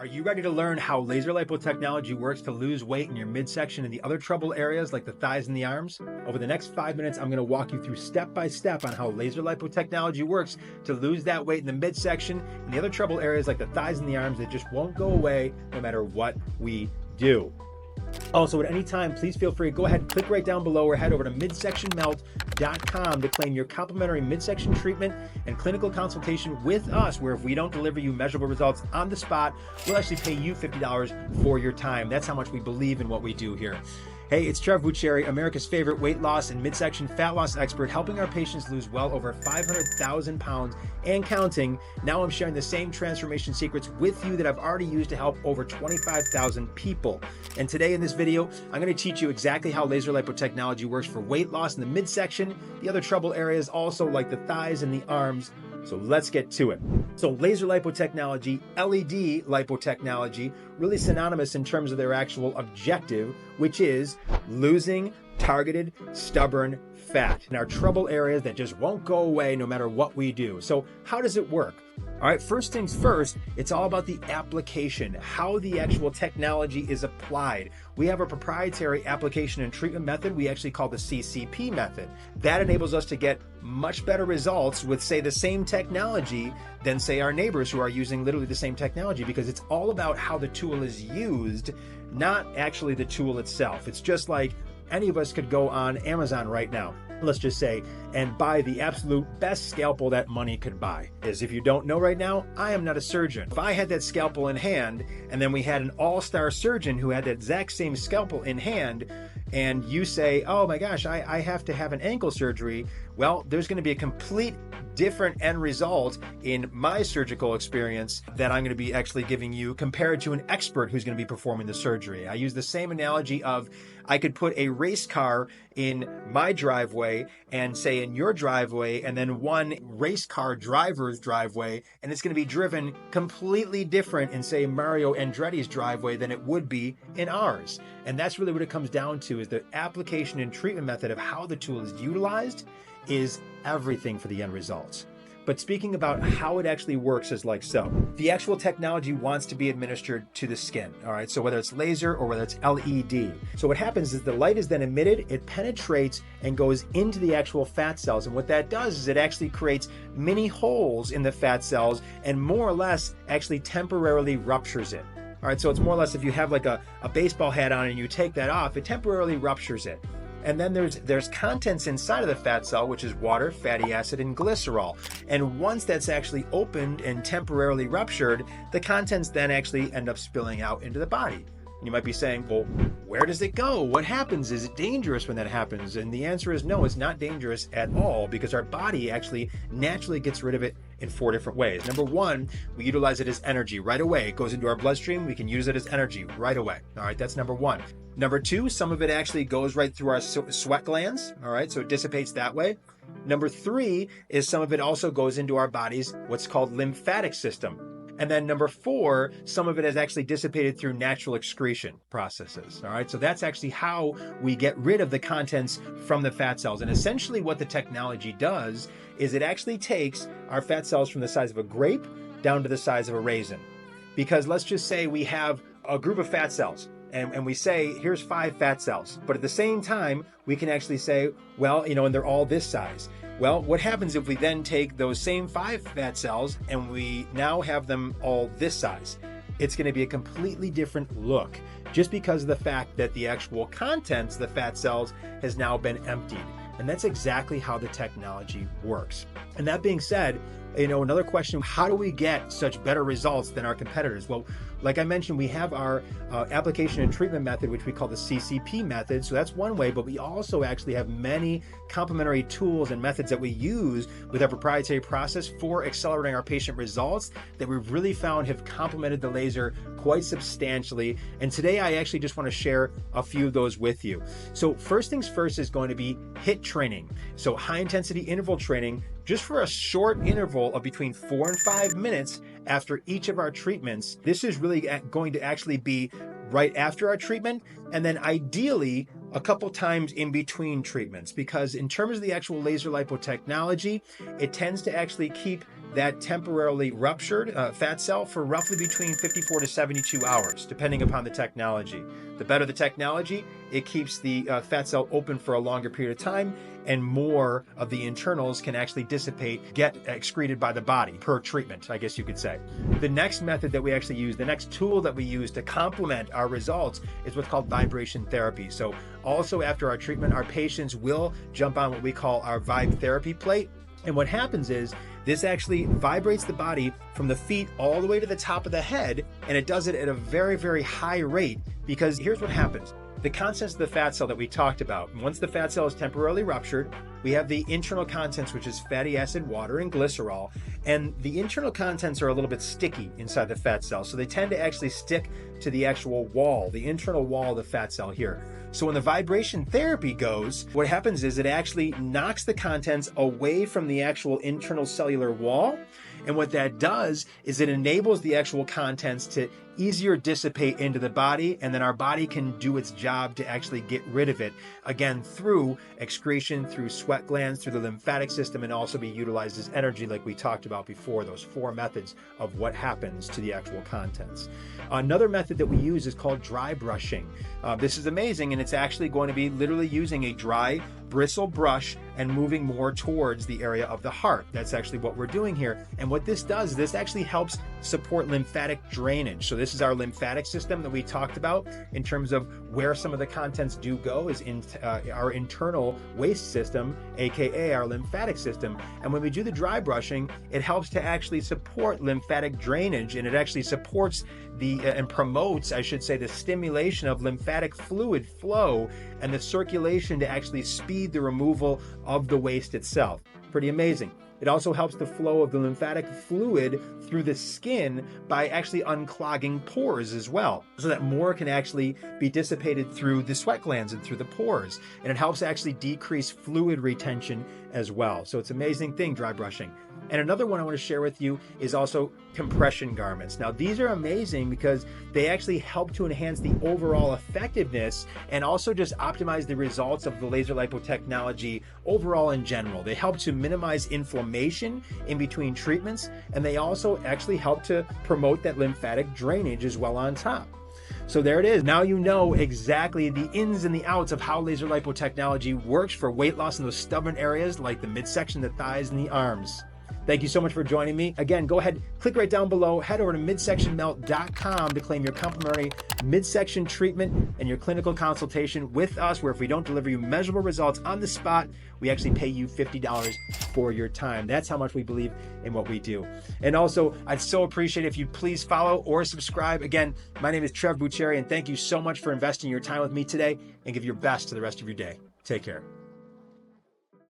Are you ready to learn how laser lipo technology works to lose weight in your midsection and the other trouble areas like the thighs and the arms? Over the next 5 minutes, I'm going to walk you through step by step on how laser lipo technology works to lose that weight in the midsection and the other trouble areas like the thighs and the arms that just won't go away no matter what we do. Also, at any time, please feel free to go ahead and click right down below or head over to midsectionmelt.com to claim your complimentary midsection treatment and clinical consultation with us, where if we don't deliver you measurable results on the spot, we'll actually pay you $50 for your time. That's how much we believe in what we do here. Hey, it's Trevor Buccieri, America's favorite weight loss and midsection fat loss expert, helping our patients lose well over 500,000 pounds and counting. Now I'm sharing the same transformation secrets with you that I've already used to help over 25,000 people. And today in this video, I'm going to teach you exactly how laser lipo technology works for weight loss in the midsection, the other trouble areas also like the thighs and the arms. So let's get to it. So laser lipo technology, LED lipo technology, really synonymous in terms of their actual objective, which is losing targeted, stubborn fat in our trouble areas that just won't go away no matter what we do. So how does it work? All right, first things first, it's all about the application, how the actual technology is applied. We have a proprietary application and treatment method we actually call the CCP method. That enables us to get much better results with, say, the same technology than, say, our neighbors who are using literally the same technology, because it's all about how the tool is used, not actually the tool itself. It's just like any of us could go on Amazon right now, let's just say, and buy the absolute best scalpel that money could buy. As if you don't know right now, I am not a surgeon. If I had that scalpel in hand, and then we had an all-star surgeon who had that exact same scalpel in hand, and you say, oh my gosh, I have to have an ankle surgery, well, there's going to be a complete different end result in my surgical experience that I'm going to be actually giving you compared to an expert who's going to be performing the surgery. I use the same analogy of I could put a race car in my driveway and say in your driveway, and then one race car driver's driveway, and it's going to be driven completely different in, say, Mario Andretti's driveway than it would be in ours. And that's really what it comes down to, is the application and treatment method of how the tool is utilized is everything for the end results. But speaking about how it actually works is like so. The actual technology wants to be administered to the skin, all right? So whether it's laser or whether it's LED. So what happens is the light is then emitted, it penetrates and goes into the actual fat cells. And what that does is it actually creates mini holes in the fat cells and more or less actually temporarily ruptures it. All right, so it's more or less if you have like a baseball hat on and you take that off, it temporarily ruptures it. And then there's contents inside of the fat cell, which is water, fatty acid, and glycerol. And once that's actually opened and temporarily ruptured, the contents then actually end up spilling out into the body. And you might be saying, well, where does it go? What happens? Is it dangerous when that happens? And the answer is no, it's not dangerous at all, because our body actually naturally gets rid of it in 4 different ways. Number one, we utilize it as energy right away. It goes into our bloodstream. We can use it as energy right away. All right, that's number one. Number two, some of it actually goes right through our sweat glands. All right, so it dissipates that way. Number three is some of it also goes into our body's what's called lymphatic system. And then number four, some of it is actually dissipated through natural excretion processes. All right, so that's actually how we get rid of the contents from the fat cells. And essentially what the technology does is it actually takes our fat cells from the size of a grape down to the size of a raisin. Because let's just say we have a group of fat cells. And we say, here's 5 fat cells. But at the same time, we can actually say, well, and they're all this size. Well, what happens if we then take those same 5 fat cells and we now have them all this size? It's going to be a completely different look, just because of the fact that the actual contents, the fat cells, has now been emptied. And that's exactly how the technology works. And that being said, another question, how do we get such better results than our competitors? Well, like I mentioned, we have our application and treatment method, which we call the CCP method. So that's one way, but we also actually have many complementary tools and methods that we use with our proprietary process for accelerating our patient results that we've really found have complemented the laser quite substantially. And today I actually just want to share a few of those with you. So first things first is going to be HIIT training. So high intensity interval training, just for a short interval of between 4 and 5 minutes after each of our treatments. This is really going to actually be right after our treatment, and then ideally a couple times in between treatments, because in terms of the actual laser lipo technology, it tends to actually keep that temporarily ruptured fat cell for roughly between 54 to 72 hours, depending upon the technology. The better the technology, it keeps the fat cell open for a longer period of time, and more of the internals can actually dissipate, get excreted by the body per treatment, I guess you could say. The next method that we actually use, the next tool that we use to complement our results is what's called vibration therapy. So also after our treatment, our patients will jump on what we call our vibe therapy plate. And what happens is this actually vibrates the body from the feet all the way to the top of the head, and it does it at a very, very high rate, because here's what happens. The contents of the fat cell that we talked about, once the fat cell is temporarily ruptured, we have the internal contents, which is fatty acid, water, and glycerol. And the internal contents are a little bit sticky inside the fat cell. So they tend to actually stick to the actual wall, the internal wall of the fat cell here. So when the vibration therapy goes, what happens is it actually knocks the contents away from the actual internal cellular wall. And what that does is it enables the actual contents to easier dissipate into the body, and then our body can do its job to actually get rid of it, again, through excretion, through sweat glands, through the lymphatic system, and also be utilized as energy like we talked about before, those 4 methods of what happens to the actual contents. Another method that we use is called dry brushing. This is amazing, and it's actually going to be literally using a dry bristle brush and moving more towards the area of the heart. That's actually what we're doing here. And what this does, this actually helps support lymphatic drainage. So this is our lymphatic system that we talked about in terms of where some of the contents do go, is in our internal waste system, aka our lymphatic system. And when we do the dry brushing, it helps to actually support lymphatic drainage, and it actually supports and promotes, I should say, the stimulation of lymphatic fluid flow and the circulation to actually speed the removal of the waste itself. Pretty amazing. It also helps the flow of the lymphatic fluid through the skin by actually unclogging pores as well, so that more can actually be dissipated through the sweat glands and through the pores. And it helps actually decrease fluid retention as well. So it's an amazing thing, dry brushing. And another one I want to share with you is also compression garments. Now, these are amazing because they actually help to enhance the overall effectiveness and also just optimize the results of the laser lipo technology overall in general. They help to minimize inflammation in between treatments, and they also actually help to promote that lymphatic drainage as well on top. So there it is. Now you know exactly the ins and the outs of how laser lipo technology works for weight loss in those stubborn areas like the midsection, the thighs, and the arms. Thank you so much for joining me. Again, go ahead, click right down below, head over to midsectionmelt.com to claim your complimentary midsection treatment and your clinical consultation with us, where if we don't deliver you measurable results on the spot, we actually pay you $50 for your time. That's how much we believe in what we do. And also, I'd so appreciate it if you'd please follow or subscribe. Again, my name is Trevor Buccieri, and thank you so much for investing your time with me today, and give your best to the rest of your day. Take care.